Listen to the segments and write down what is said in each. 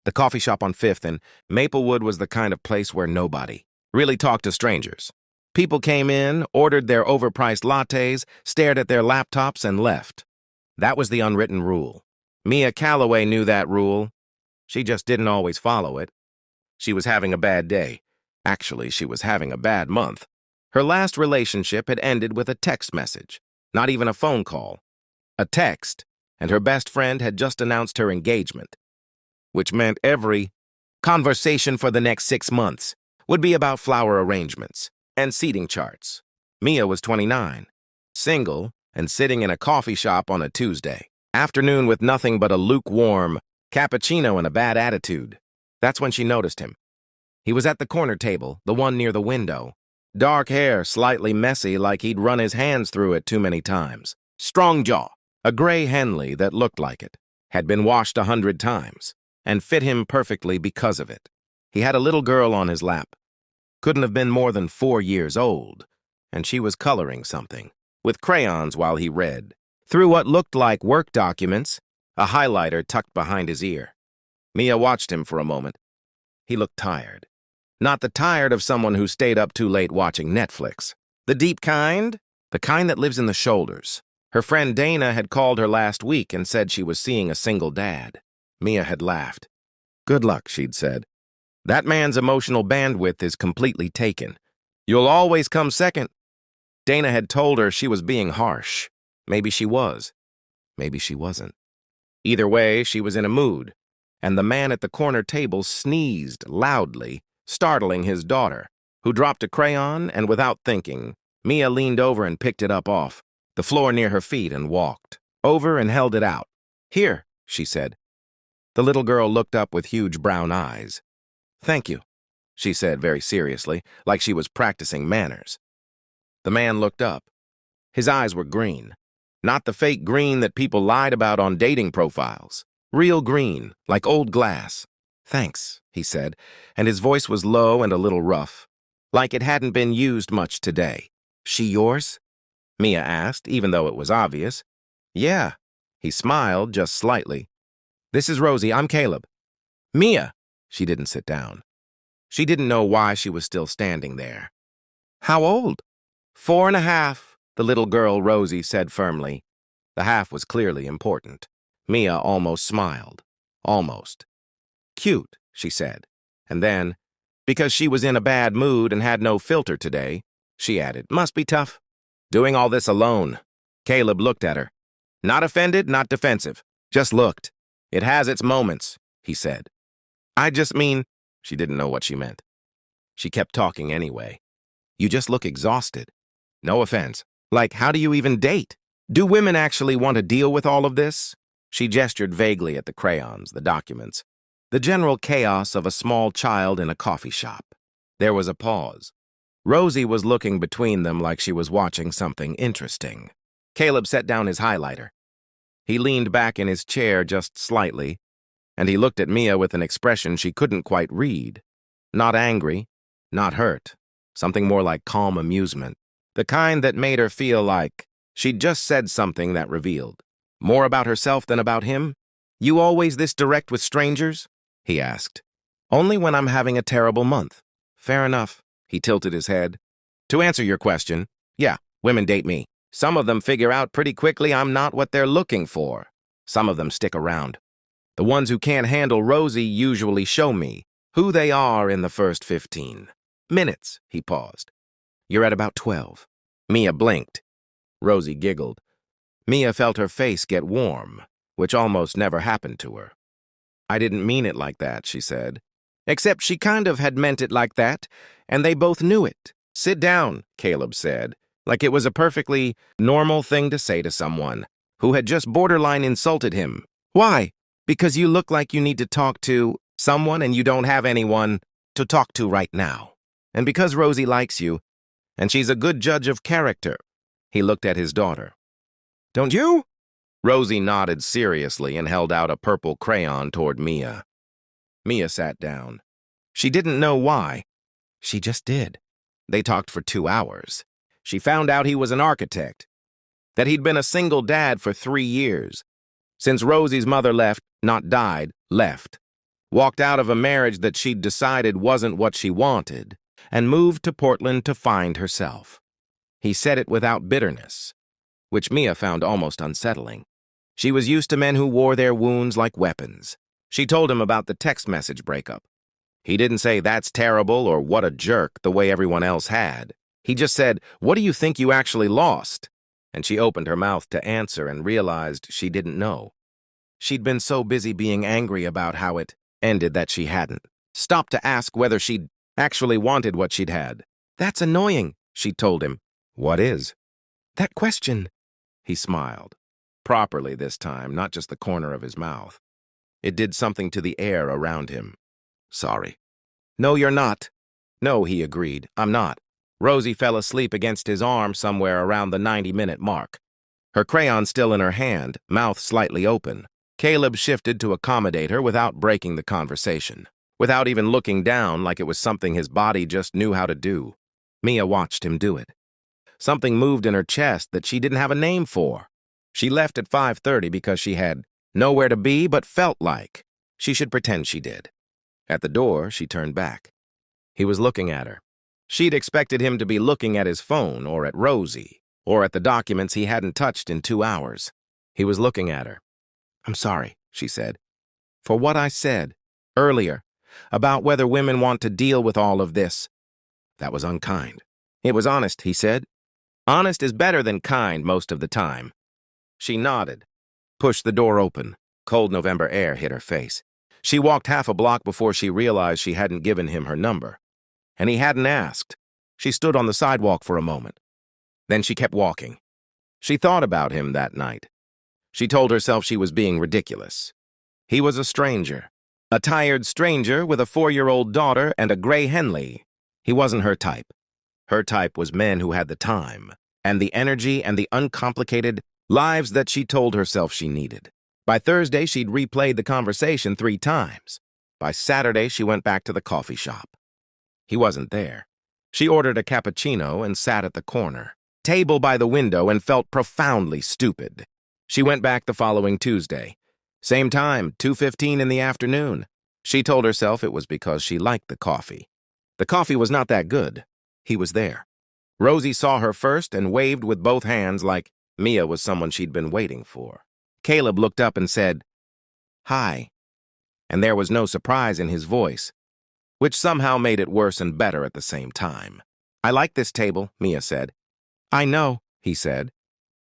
The coffee shop on 5th and Maplewood was the kind of place where nobody really talked to strangers. People came in, ordered their overpriced lattes, stared at their laptops, and left. That was the unwritten rule. Mia Calloway knew that rule. She just didn't always follow it. She was having a bad day. Actually, she was having a bad month. Her last relationship had ended with a text message, not even a phone call. A text, and her best friend had just announced her engagement, which meant every conversation for the next 6 months would be about flower arrangements and seating charts. Mia was 29, single, and sitting in a coffee shop on a Tuesday afternoon with nothing but a lukewarm cappuccino and a bad attitude. That's when she noticed him. He was at the corner table, the one near the window. Dark hair, slightly messy like he'd run his hands through it too many times. Strong jaw, a gray Henley that looked like it, had been washed 100 times, and fit him perfectly because of it. He had a little girl on his lap. Couldn't have been more than 4 years old, and she was coloring something, with crayons while he read. Through what looked like work documents, a highlighter tucked behind his ear. Mia watched him for a moment. He looked tired. Not the tired of someone who stayed up too late watching Netflix. The deep kind? The kind that lives in the shoulders. Her friend Dana had called her last week and said she was seeing a single dad. Mia had laughed. Good luck, she'd said. That man's emotional bandwidth is completely taken. You'll always come second. Dana had told her she was being harsh. Maybe she was. Maybe she wasn't. Either way, she was in a mood, and the man at the corner table sneezed loudly, startling his daughter, who dropped a crayon, and without thinking, Mia leaned over and picked it up off the floor near her feet and walked over and held it out. Here, she said. The little girl looked up with huge brown eyes. Thank you, she said very seriously, like she was practicing manners. The man looked up. His eyes were green. Not the fake green that people lied about on dating profiles. Real green, like old glass. Thanks, he said, and his voice was low and a little rough, like it hadn't been used much today. She yours? Mia asked, even though it was obvious. Yeah. He smiled, just slightly. This is Rosie, I'm Caleb. Mia. She didn't sit down. She didn't know why she was still standing there. How old? 4.5, the little girl Rosie said firmly. The half was clearly important. Mia almost smiled. Almost. Cute, she said. And then, because she was in a bad mood and had no filter today, she added, must be tough. Doing all this alone. Caleb looked at her. Not offended, not defensive. Just looked. It has its moments, he said. I just mean, she didn't know what she meant. She kept talking anyway. You just look exhausted. No offense. Like, how do you even date? Do women actually want to deal with all of this? She gestured vaguely at the crayons, the documents. The general chaos of a small child in a coffee shop. There was a pause. Rosie was looking between them like she was watching something interesting. Caleb set down his highlighter. He leaned back in his chair just slightly, and he looked at Mia with an expression she couldn't quite read. Not angry, not hurt, something more like calm amusement. The kind that made her feel like she'd just said something that revealed more about herself than about him. You always this direct with strangers? He asked. Only when I'm having a terrible month. Fair enough. He tilted his head. To answer your question, yeah, women date me. Some of them figure out pretty quickly I'm not what they're looking for. Some of them stick around. The ones who can't handle Rosie usually show me who they are in the first 15 minutes. He paused. You're at about 12. Mia blinked. Rosie giggled. Mia felt her face get warm, which almost never happened to her. I didn't mean it like that, she said. Except she kind of had meant it like that, and they both knew it. Sit down, Caleb said, like it was a perfectly normal thing to say to someone who had just borderline insulted him. Why? Because you look like you need to talk to someone and you don't have anyone to talk to right now. And because Rosie likes you, and she's a good judge of character. He looked at his daughter. Don't you? Rosie nodded seriously and held out a purple crayon toward Mia. Mia sat down. She didn't know why. She just did. They talked for 2 hours. She found out he was an architect, that he'd been a single dad for 3 years. Since Rosie's mother left, not died, left. walked out of a marriage that she'd decided wasn't what she wanted, and moved to Portland to find herself. He said it without bitterness, which Mia found almost unsettling. She was used to men who wore their wounds like weapons. She told him about the text message breakup. He didn't say, "That's terrible," or "What a jerk," the way everyone else had. He just said, "What do you think you actually lost?" And she opened her mouth to answer and realized she didn't know. She'd been so busy being angry about how it ended that she hadn't stopped to ask whether she'd actually wanted what she'd had. "That's annoying," she told him. "What is?" "That question." He smiled. Properly this time, not just the corner of his mouth. It did something to the air around him. "Sorry." "No, you're not." "No," he agreed, "I'm not." Rosie fell asleep against his arm somewhere around the 90-minute mark. Her crayon still in her hand, mouth slightly open. Caleb shifted to accommodate her without breaking the conversation, without even looking down like it was something his body just knew how to do. Mia watched him do it. Something moved in her chest that she didn't have a name for. She left at 5:30 because she had nowhere to be but felt like she should pretend she did. At the door, she turned back. He was looking at her. She'd expected him to be looking at his phone or at Rosie or at the documents he hadn't touched in 2 hours. He was looking at her. "I'm sorry," she said, "for what I said earlier about whether women want to deal with all of this. That was unkind." "It was honest," he said. "Honest is better than kind most of the time." She nodded, pushed the door open. Cold November air hit her face. She walked half a block before she realized she hadn't given him her number. And he hadn't asked. She stood on the sidewalk for a moment. Then she kept walking. She thought about him that night. She told herself she was being ridiculous. He was a stranger. A tired stranger with a 4-year-old daughter and a gray Henley. He wasn't her type. Her type was men who had the time and the energy and the uncomplicated lives that she told herself she needed. By Thursday, she'd replayed the conversation 3 times. By Saturday, she went back to the coffee shop. He wasn't there. She ordered a cappuccino and sat at the corner table by the window and felt profoundly stupid. She went back the following Tuesday. Same time, 2:15 in the afternoon. She told herself it was because she liked the coffee. The coffee was not that good. He was there. Rosie saw her first and waved with both hands like Mia was someone she'd been waiting for. Caleb looked up and said, "Hi." And there was no surprise in his voice, which somehow made it worse and better at the same time. "I like this table," Mia said. "I know," he said.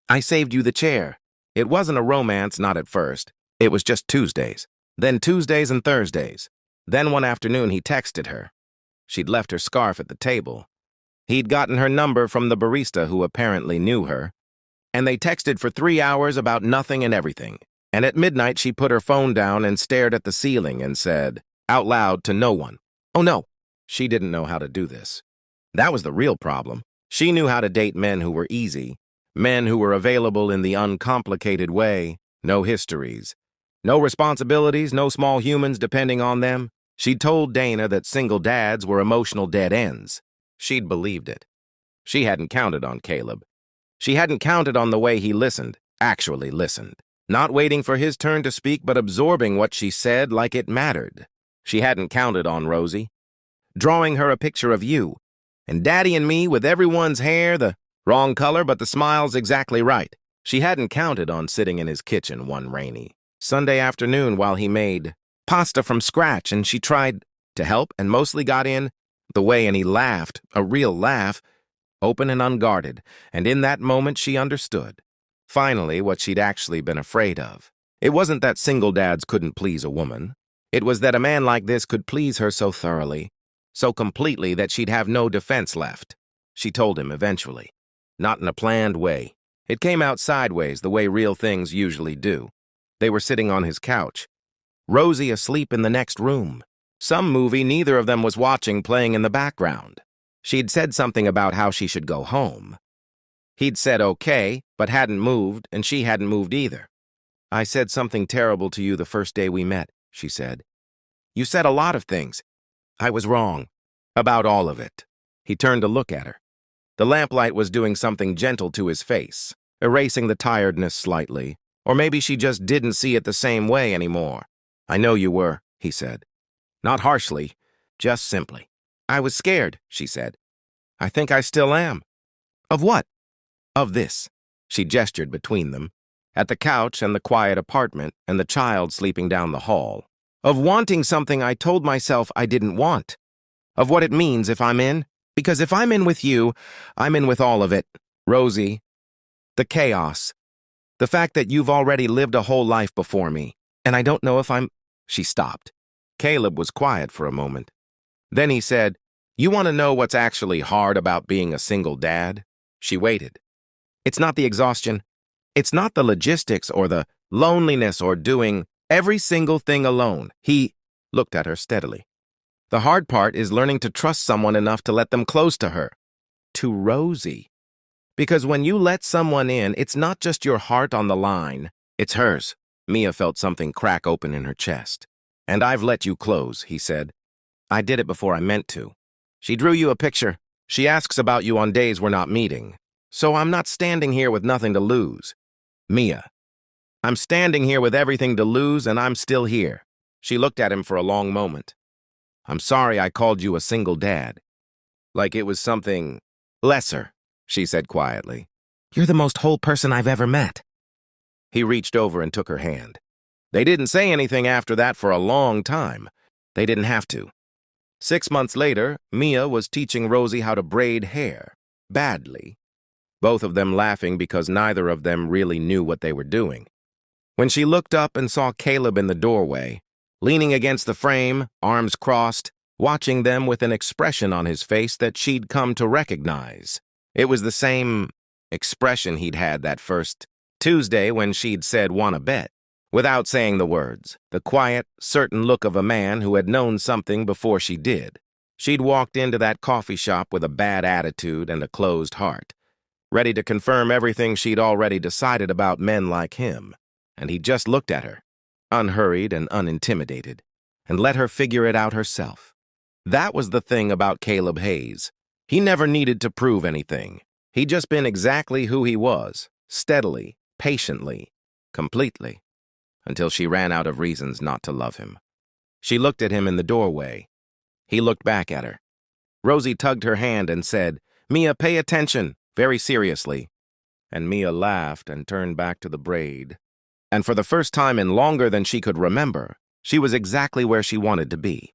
"I saved you the chair." It wasn't a romance, not at first. It was just Tuesdays. Then Tuesdays and Thursdays. Then one afternoon he texted her. She'd left her scarf at the table. He'd gotten her number from the barista who apparently knew her. And they texted for 3 hours about nothing and everything. And at midnight she put her phone down and stared at the ceiling and said, out loud to no one, "Oh no." She didn't know how to do this. That was the real problem. She knew how to date men who were easy, men who were available in the uncomplicated way, no histories, no responsibilities, no small humans depending on them. She'd told Dana that single dads were emotional dead ends. She'd believed it. She hadn't counted on Caleb. She hadn't counted on the way he listened, actually listened, not waiting for his turn to speak but absorbing what she said like it mattered. She hadn't counted on Rosie, drawing her a picture of you, and Daddy and me with everyone's hair the wrong color but the smiles exactly right. She hadn't counted on sitting in his kitchen one rainy Sunday afternoon while he made pasta from scratch and she tried to help and mostly got in the way and he laughed, a real laugh, open and unguarded, and in that moment she understood, finally, what she'd actually been afraid of. It wasn't that single dads couldn't please a woman. It was that a man like this could please her so thoroughly, so completely that she'd have no defense left. She told him eventually, not in a planned way. It came out sideways, the way real things usually do. They were sitting on his couch, Rosie asleep in the next room. Some movie neither of them was watching playing in the background. She'd said something about how she should go home. He'd said okay, but hadn't moved, and she hadn't moved either. "I said something terrible to you the first day we met," she said. "You said a lot of things. I was wrong. About all of it." He turned to look at her. The lamplight was doing something gentle to his face, erasing the tiredness slightly, or maybe she just didn't see it the same way anymore. "I know you were," he said. Not harshly, just simply. I was scared, she said. I think I still am. Of what? Of this. She gestured between them, at the couch and the quiet apartment and the child sleeping down the hall. Of wanting something I told myself I didn't want. Of what it means if I'm in. Because if I'm in with you, I'm in with all of it. Rosie. The chaos. The fact that you've already lived a whole life before me. And I don't know if I'm... She stopped. Caleb was quiet for a moment. Then he said, You want to know what's actually hard about being a single dad? She waited. It's not the exhaustion. It's not the logistics or the loneliness or doing every single thing alone. He looked at her steadily. The hard part is learning to trust someone enough to let them close to her. To Rosie. Because when you let someone in, it's not just your heart on the line. It's hers. Mia felt something crack open in her chest. And I've let you close, he said. I did it before I meant to. She drew you a picture. She asks about you on days we're not meeting. So I'm not standing here with nothing to lose. Mia. I'm standing here with everything to lose, and I'm still here. She looked at him for a long moment. I'm sorry I called you a single dad. Like it was something lesser, she said quietly. You're the most whole person I've ever met. He reached over and took her hand. They didn't say anything after that for a long time. They didn't have to. 6 months later, Mia was teaching Rosie how to braid hair. Badly. Both of them laughing because neither of them really knew what they were doing. When she looked up and saw Caleb in the doorway, leaning against the frame, arms crossed, watching them with an expression on his face that she'd come to recognize. It was the same expression he'd had that first Tuesday when she'd said, "Wanna bet?" Without saying the words, the quiet, certain look of a man who had known something before she did. She'd walked into that coffee shop with a bad attitude and a closed heart, ready to confirm everything she'd already decided about men like him. And he just looked at her, unhurried and unintimidated, and let her figure it out herself. That was the thing about Caleb Hayes. He never needed to prove anything. He'd just been exactly who he was, steadily, patiently, completely, until she ran out of reasons not to love him. She looked at him in the doorway. He looked back at her. Rosie tugged her hand and said, "Mia, pay attention," very seriously. And Mia laughed and turned back to the braid. And for the first time in longer than she could remember, she was exactly where she wanted to be.